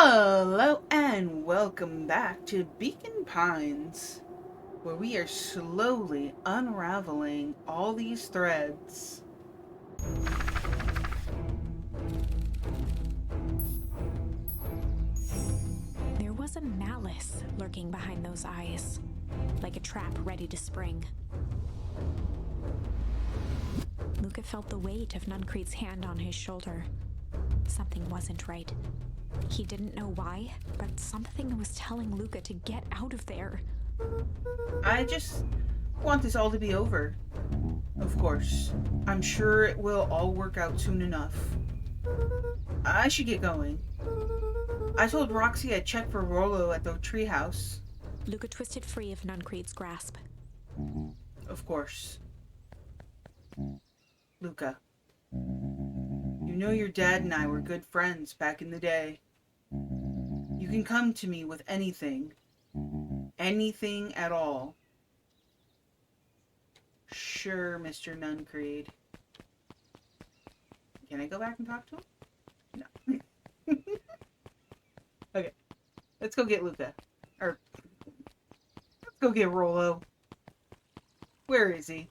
Hello and welcome back to Beacon Pines, where we are slowly unraveling all these threads. There was a malice lurking behind those eyes, like a trap ready to spring. Luca felt the weight of Nuncreed's hand on his shoulder. Something wasn't right. He didn't know why, but something was telling Luca to get out of there. I just want this all to be over. Of course, I'm sure it will all work out soon enough. I should get going. I told Roxy I'd check for Rollo at the treehouse. Luca twisted free of Nuncreed's grasp. Of course. Luca, you know your dad and I were good friends back in the day. You can come to me with anything. Anything at all. Sure, Mr. Nuncreed. Can I go back and talk to him? No. Okay. Let's go get Luca. Or, let's go get Rollo. Where is he?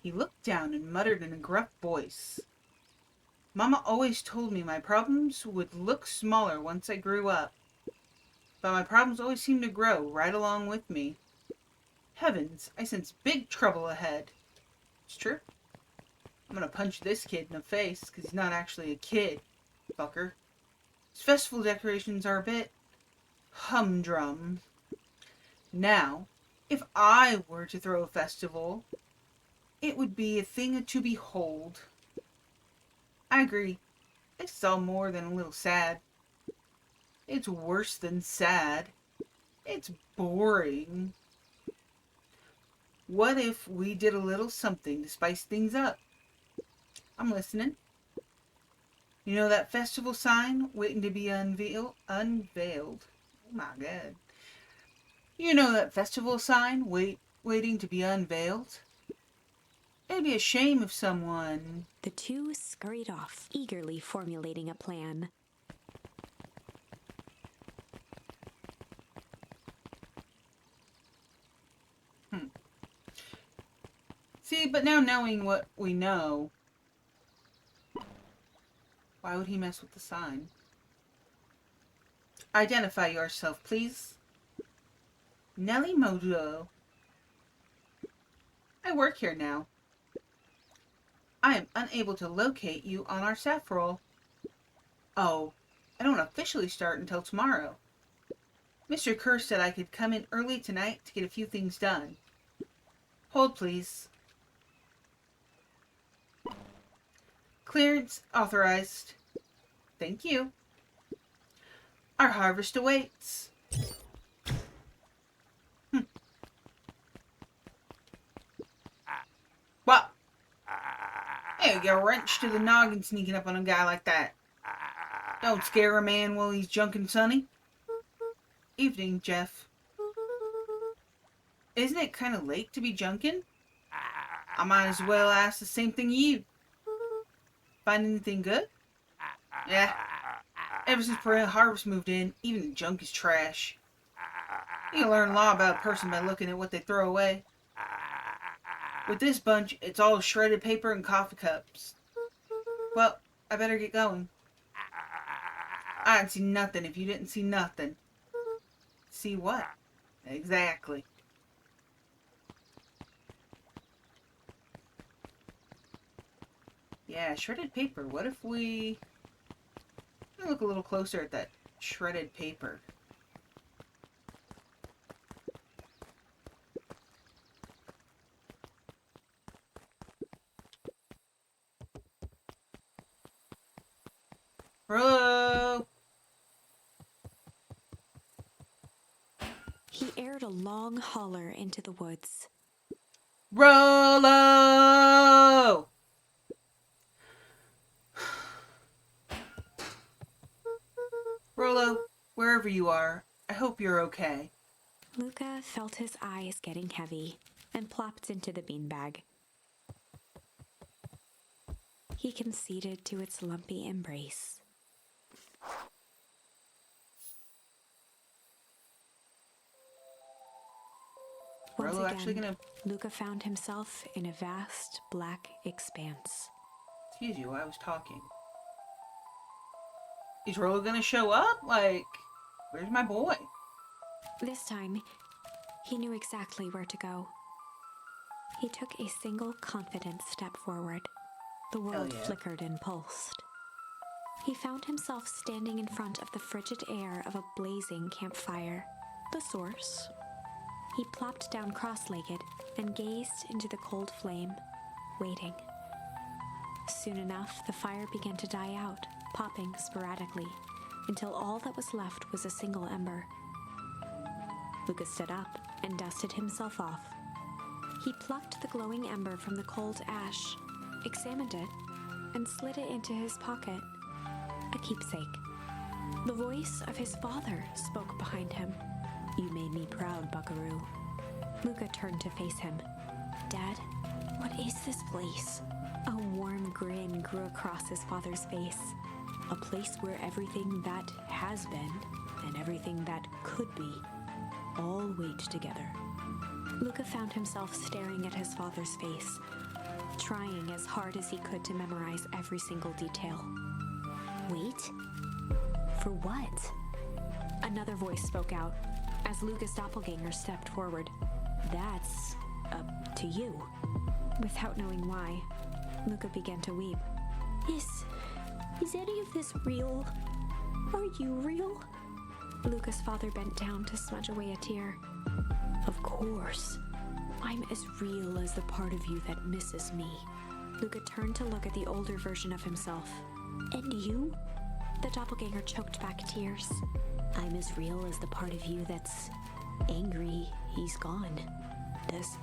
He looked down and muttered in a gruff voice. Mama always told me my problems would look smaller once I grew up. But my problems always seem to grow right along with me. Heavens, I sense big trouble ahead. It's true. I'm gonna punch this kid in the face because he's not actually a kid, fucker. His festival decorations are a bit humdrum. Now, if I were to throw a festival, it would be a thing to behold. I agree. It's all more than a little sad. It's worse than sad. It's boring. What if we did a little something to spice things up? I'm listening. You know that festival sign waiting to be unveiled? Oh my god. You know that festival sign waiting to be unveiled? It'd be a shame if someone... The two scurried off, eagerly formulating a plan. See, but now knowing what we know, why would he mess with the sign? Identify yourself, please. Nelly Mojo. I work here now. I am unable to locate you on our staff roll. Oh, I don't officially start until tomorrow. Mr. Kerr said I could come in early tonight to get a few things done. Hold, please. Clearance authorized. Thank you. Our harvest awaits. Well, hey, you got a wrench to the noggin sneaking up on a guy like that. Don't scare a man while he's junkin' Sonny. Evening, Jeff. Isn't it kind of late to be junkin'? I might as well ask the same thing you. Find anything good? Yeah. Ever since Perennial Harvest moved in, even the junk is trash. You can learn a lot about a person by looking at what they throw away. With this bunch, it's all shredded paper and coffee cups. Well, I better get going. I didn't see nothing if you didn't see nothing. See what? Exactly. Yeah, shredded paper. What if we... Let me look a little closer at that shredded paper. Rollo! He aired a long holler into the woods. Rollo! Rollo, wherever you are, I hope you're okay. Luca felt his eyes getting heavy and plopped into the beanbag. He conceded to its lumpy embrace. Once Rollo actually again, gonna... Luca found himself in a vast black expanse. Excuse you, I was talking. Is Rollo gonna show up? Like, where's my boy? This time, he knew exactly where to go. He took a single confident step forward. The world yeah. flickered and pulsed. He found himself standing in front of the frigid air of a blazing campfire. The source. He plopped down cross-legged and gazed into the cold flame, waiting. Soon enough, the fire began to die out, popping sporadically, until all that was left was a single ember. Luca stood up and dusted himself off. He plucked the glowing ember from the cold ash, examined it, and slid it into his pocket. A keepsake. The voice of his father spoke behind him. "You made me proud, Buckaroo." Luca turned to face him. "Dad, what is this place?" A warm grin grew across his father's face. "A place where everything that has been and everything that could be all wait together." Luca found himself staring at his father's face, trying as hard as he could to memorize every single detail. Wait? For what? Another voice spoke out as Luca's doppelganger stepped forward. "That's up to you." Without knowing why, Luca began to weep. Is any of this real? Are you real?" Luca's father bent down to smudge away a tear. "Of course. I'm as real as the part of you that misses me." Luca turned to look at the older version of himself. "And you?" The doppelganger choked back tears. "I'm as real as the part of you that's angry he's gone." Does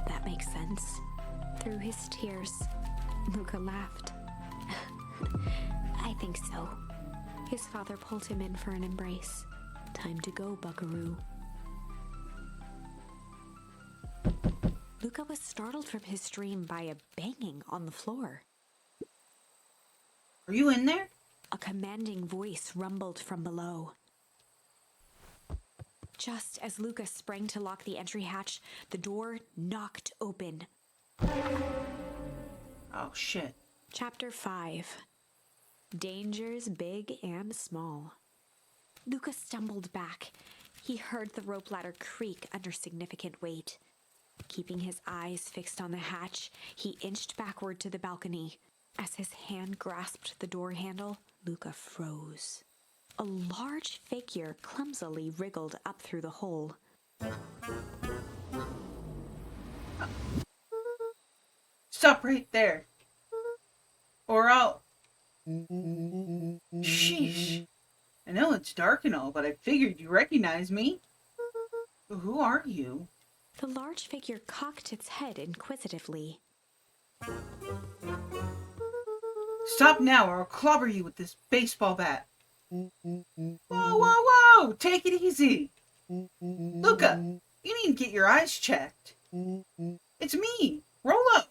that make sense? Through his tears, Luca laughed. "I think so." His father pulled him in for an embrace. "Time to go, Buckaroo." Luca was startled from his dream by a banging on the floor. Are you in there? A commanding voice rumbled from below. Just as Luca sprang to lock the entry hatch, the door knocked open. Oh, shit. Chapter 5. Dangers big and small. Luca stumbled back. He heard the rope ladder creak under significant weight. Keeping his eyes fixed on the hatch, he inched backward to the balcony. As his hand grasped the door handle, Luca froze. A large figure clumsily wriggled up through the hole. Stop right there. Or I'll... Sheesh. I know it's dark and all, but I figured you recognize me. Who are you? The large figure cocked its head inquisitively. Stop now or I'll clobber you with this baseball bat. Whoa, whoa, whoa! Take it easy. Luca, you need to get your eyes checked. It's me, Rollo.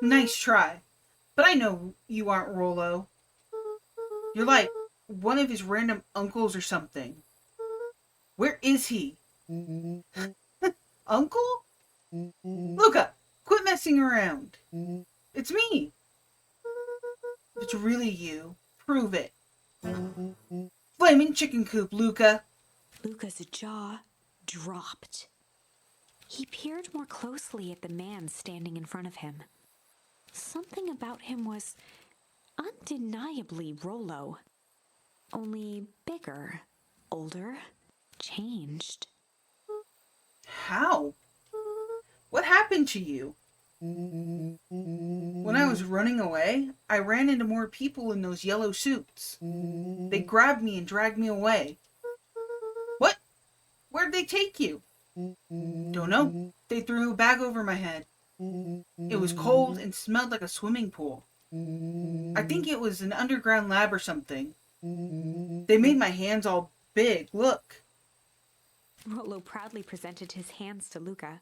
Nice try. But I know you aren't Rollo. You're like one of his random uncles or something. Where is he? Uncle? Luca, quit messing around. It's me. If it's really you, prove it. Flaming chicken coop, Luca. Luca's jaw dropped. He peered more closely at the man standing in front of him. Something about him was undeniably Rollo. Only bigger, older, changed. How? What happened to you? When I was running away, I ran into more people in those yellow suits. They grabbed me and dragged me away. What? Where'd they take you? Don't know. They threw a bag over my head. It was cold and smelled like a swimming pool. I think it was an underground lab or something. They made my hands all big. Look. Rollo proudly presented his hands to Luca.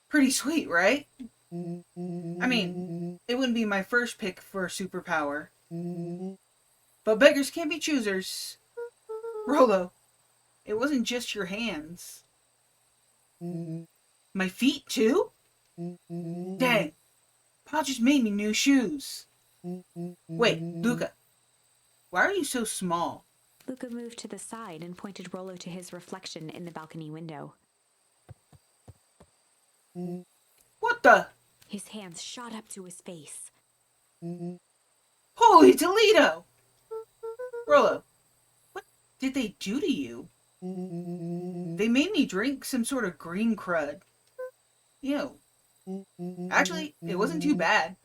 Pretty sweet, right? I mean, it wouldn't be my first pick for a superpower. But beggars can't be choosers. Rollo, it wasn't just your hands. My feet, too? Dang, Pa just made me new shoes. Wait, Luca, why are you so small? Luca moved to the side and pointed Rollo to his reflection in the balcony window. What the? His hands shot up to his face. Holy Toledo! Rollo, what did they do to you? They made me drink some sort of green crud. Ew. Actually, it wasn't too bad.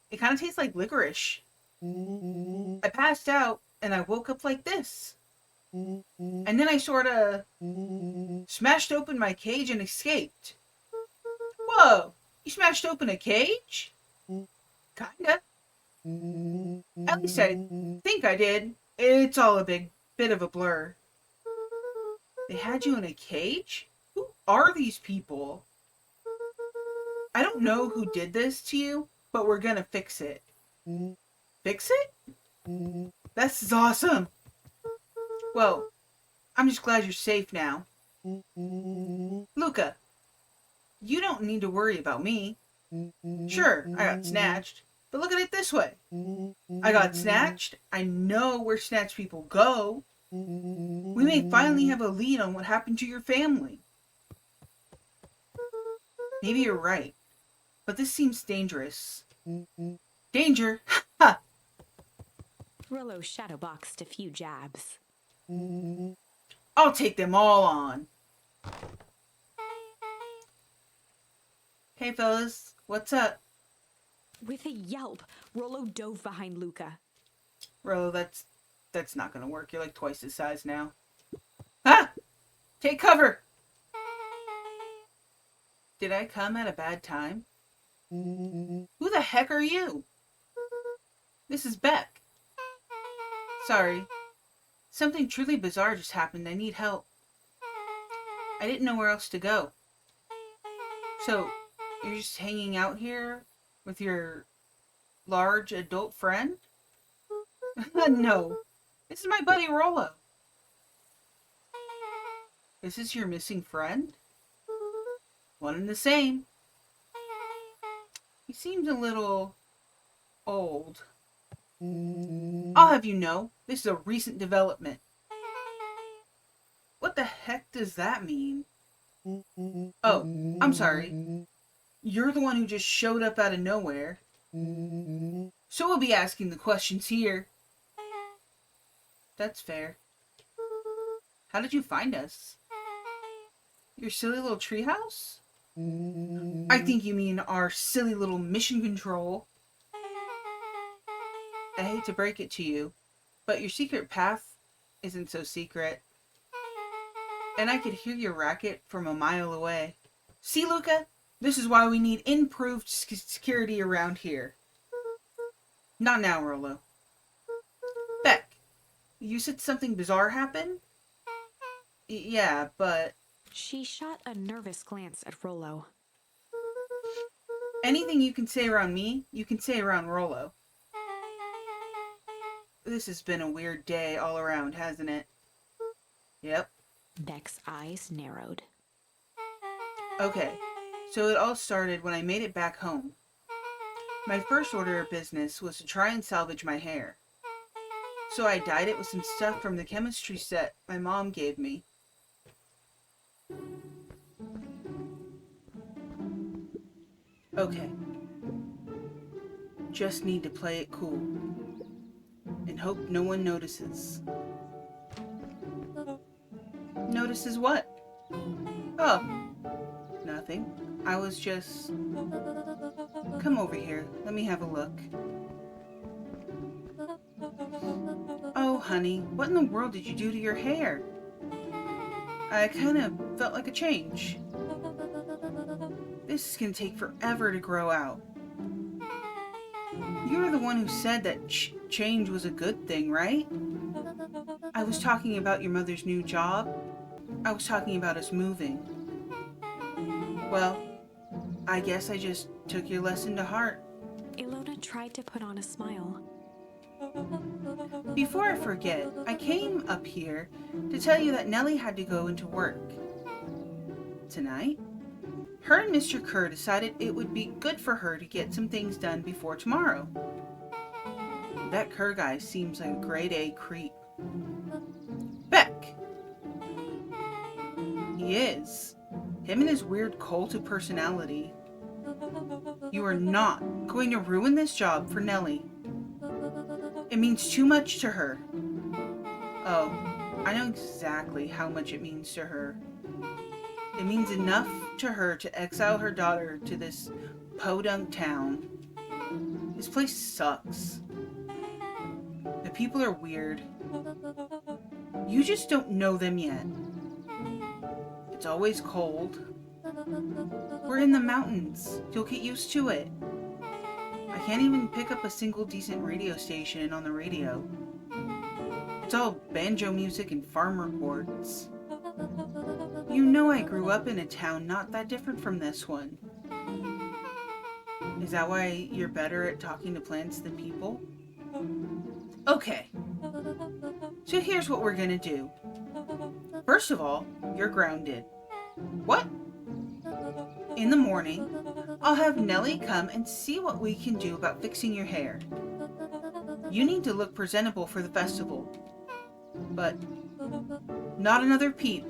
It kind of tastes like licorice. I passed out and I woke up like this. And then I sort of smashed open my cage and escaped. Whoa! You smashed open a cage? Kinda. At least I think I did. It's all a big bit of a blur. They had you in a cage? Who are these people? I don't know who did this to you, but we're gonna fix it. Fix it? That's awesome! Well, I'm just glad you're safe now. Luca, you don't need to worry about me. Sure, I got snatched, but look at it this way. I got snatched, I know where snatched people go. We may finally have a lead on what happened to your family. Maybe you're right, but this seems dangerous. Danger? Ha! Rollo shadowboxed a few jabs. I'll take them all on. Hey fellas, what's up? With a yelp, Rollo dove behind Luca. Rollo, that's not gonna work. You're like twice his size now. Ah! Take cover! Did I come at a bad time? Who the heck are you? This is Beck. Sorry. Something truly bizarre just happened. I need help. I didn't know where else to go. So, you're just hanging out here with your large adult friend? No. This is my buddy Rollo. This is your missing friend? One and the same. He seems a little old. I'll have you know, this is a recent development. What the heck does that mean? Oh, I'm sorry. You're the one who just showed up out of nowhere. So we'll be asking the questions here. That's fair. How did you find us? Your silly little treehouse? I think you mean our silly little mission control. I hate to break it to you, but your secret path isn't so secret. And I could hear your racket from a mile away. See, Luca? This is why we need improved security around here. Not now, Rollo. Beck, you said something bizarre happened? Yeah, but... She shot a nervous glance at Rollo. Anything you can say around me, you can say around Rollo. This has been a weird day all around, hasn't it? Yep. Beck's eyes narrowed. Okay, so it all started when I made it back home. My first order of business was to try and salvage my hair. So I dyed it with some stuff from the chemistry set my mom gave me. Okay. Just need to play it cool. And hope no one notices. Notices what? Oh, nothing. I was just... Come over here. Let me have a look. Oh, honey, what in the world did you do to your hair? I kind of felt like a change. This is gonna take forever to grow out. You were the one who said that change was a good thing, right? I was talking about your mother's new job. I was talking about us moving. Well, I guess I just took your lesson to heart. Ilona tried to put on a smile. Before I forget, I came up here to tell you that Nellie had to go into work. Tonight, her and Mr. Kerr decided it would be good for her to get some things done before tomorrow. That Kerr guy seems like a grade A creep. Beck! He is. Him and his weird cult of personality. You are not going to ruin this job for Nellie. It means too much to her. Oh, I know exactly how much it means to her. It means enough to her to exile her daughter to this podunk town. This place sucks. The people are weird. You just don't know them yet. It's always cold. We're in the mountains. You'll get used to it. I can't even pick up a single decent radio station on the radio. It's all banjo music and farm reports. You know I grew up in a town not that different from this one. Is that why you're better at talking to plants than people? Okay. So here's what we're gonna do. First of all, you're grounded. What? In the morning, I'll have Nellie come and see what we can do about fixing your hair. You need to look presentable for the festival. But not another peep.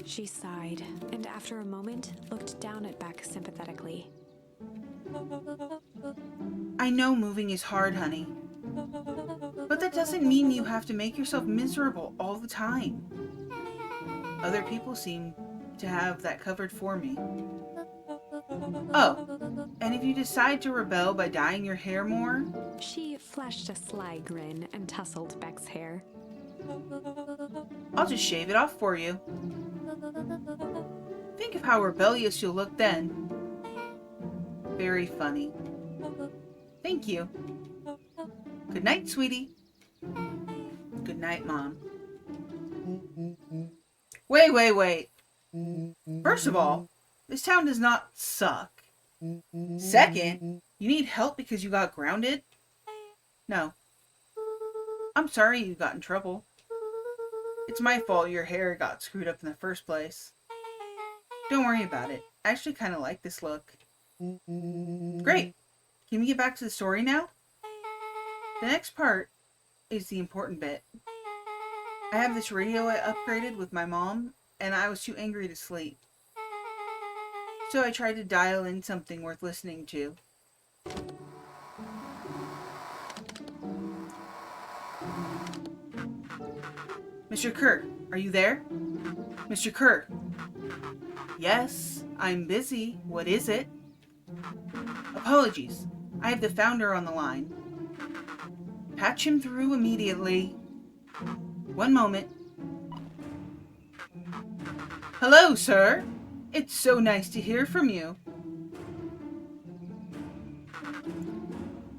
She sighed, and after a moment, looked down at Beck sympathetically. I know moving is hard, honey. But that doesn't mean you have to make yourself miserable all the time. Other people seem to have that covered for me. Oh, and if you decide to rebel by dyeing your hair more... She flashed a sly grin and tousled Beck's hair. I'll just shave it off for you. Think of how rebellious you'll look then. Very funny. Thank you. Good night, sweetie. Good night, Mom. Wait. First of all, this town does not suck. Second, you need help because you got grounded? No. I'm sorry you got in trouble. It's my fault your hair got screwed up in the first place. Don't worry about it. I actually kind of like this look. Great. Can we get back to the story now? The next part is the important bit. I have this radio I upgraded with my mom, and I was too angry to sleep. So I tried to dial in something worth listening to. Mr. Kerr, are you there? Mr. Kerr. Yes, I'm busy. What is it? Apologies. I have the founder on the line. Patch him through immediately. One moment. Hello, sir. It's so nice to hear from you.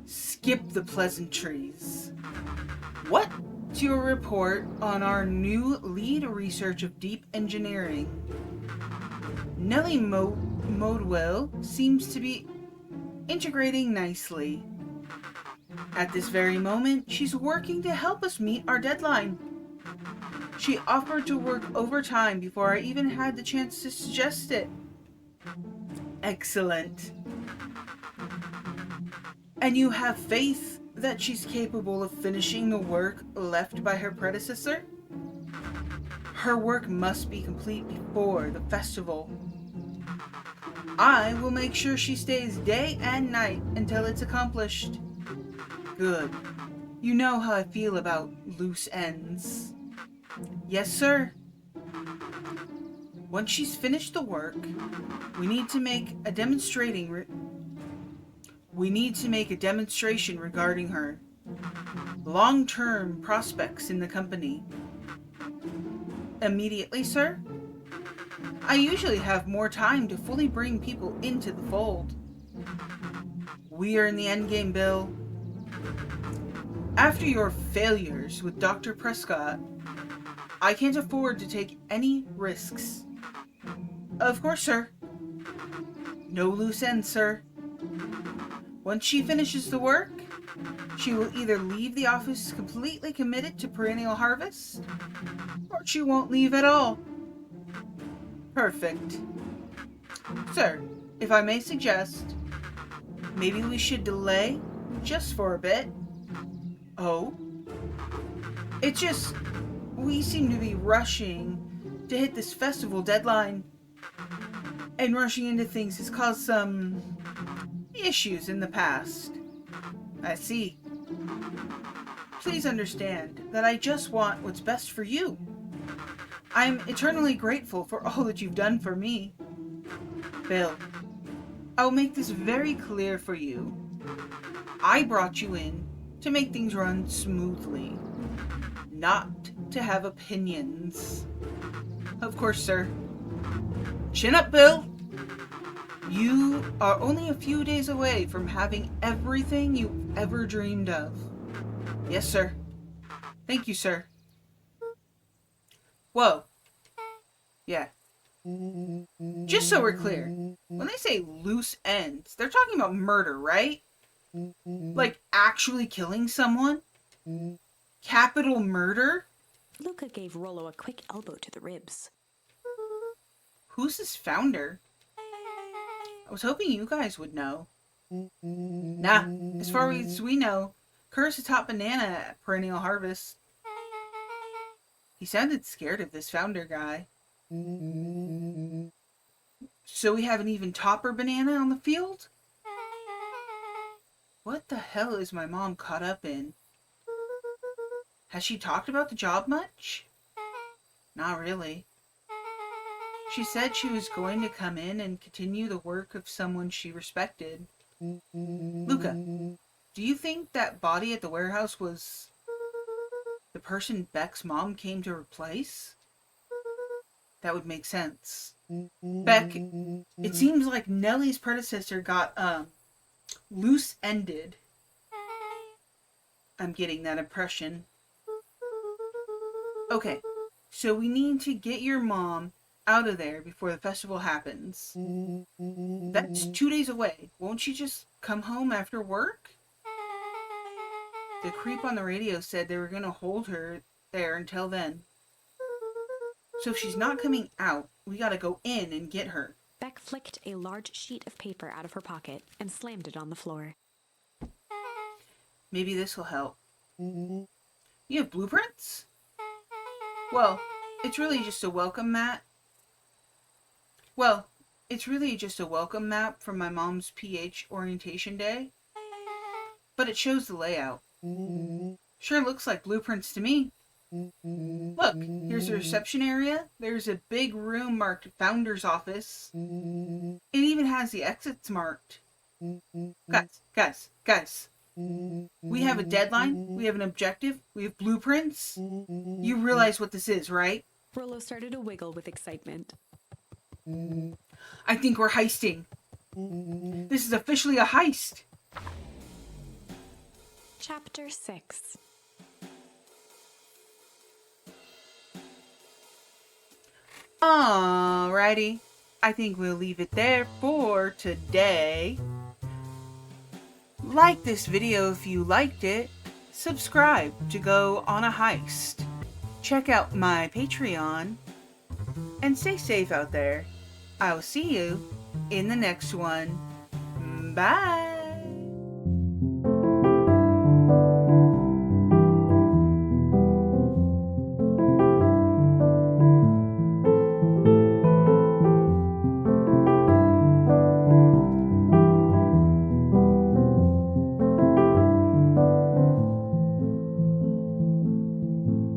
Skip the pleasantries. What's your report on our new lead research of deep engineering? Nellie Modwell seems to be integrating nicely. At this very moment, she's working to help us meet our deadline. She offered to work overtime before I even had the chance to suggest it. Excellent. And you have faith that she's capable of finishing the work left by her predecessor? Her work must be complete before the festival. I will make sure she stays day and night until it's accomplished. Good. You know how I feel about loose ends. Yes, sir. Once she's finished the work, we need to make a demonstration regarding her long-term prospects in the company. Immediately, sir? I usually have more time to fully bring people into the fold. We are in the endgame, Bill. After your failures with Dr. Prescott, I can't afford to take any risks. Of course, sir. No loose ends, sir. Once she finishes the work, she will either leave the office completely committed to perennial harvest, or she won't leave at all. Perfect. Sir, if I may suggest, maybe we should delay just for a bit. Oh? It's just, we seem to be rushing to hit this festival deadline. And rushing into things has caused some issues in the past. I see. Please understand that I just want what's best for you. I'm eternally grateful for all that you've done for me. Bill, I'll make this very clear for you. I brought you in to make things run smoothly, not to have opinions. Of course, sir. Chin up, Bill. You are only a few days away from having everything you ever dreamed of. Yes, sir. Thank you, sir. Whoa. Yeah. Just so we're clear, when they say loose ends, they're talking about murder, right? Like actually killing someone? Capital murder? Luca gave Rollo a quick elbow to the ribs. Who's this founder? I was hoping you guys would know. Nah, as far as we know, Kerr's the top banana at Perennial Harvest. He sounded scared of this founder guy. So we have an even topper banana on the field? What the hell is my mom caught up in? Has she talked about the job much? Not really. She said she was going to come in and continue the work of someone she respected. Luca, do you think that body at the warehouse was the person Beck's mom came to replace? That would make sense. Beck, it seems like Nellie's predecessor got, loose-ended. I'm getting that impression. Okay, so we need to get your mom out of there before the festival happens. That's 2 days away. Won't she just come home after work? The creep on the radio said they were going to hold her there until then. So if she's not coming out, we gotta go in and get her. Beck flicked a large sheet of paper out of her pocket and slammed it on the floor. Maybe this will help. You have blueprints? Well, it's really just a welcome mat. From my mom's PH orientation day. But it shows the layout. Sure looks like blueprints to me. Look, here's the reception area. There's a big room marked Founder's Office. It even has the exits marked. Guys. We have a deadline. We have an objective. We have blueprints. You realize what this is, right? Rollo started to wiggle with excitement. I think we're heisting. This is officially a heist. Chapter 6. Alrighty, I think we'll leave it there for today. Like this video if you liked it. Subscribe to go on a heist. Check out my Patreon. And stay safe out there. I will see you in the next one. Bye!